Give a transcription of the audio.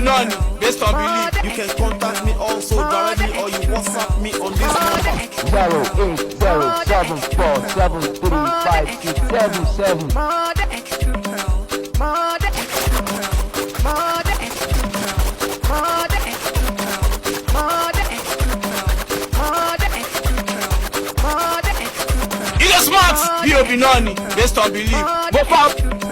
none, based on belief. You can contact me also directly or you WhatsApp me on this number. 08074735677. Djsmart, B.O.B. Nani, based on belief. Go pop.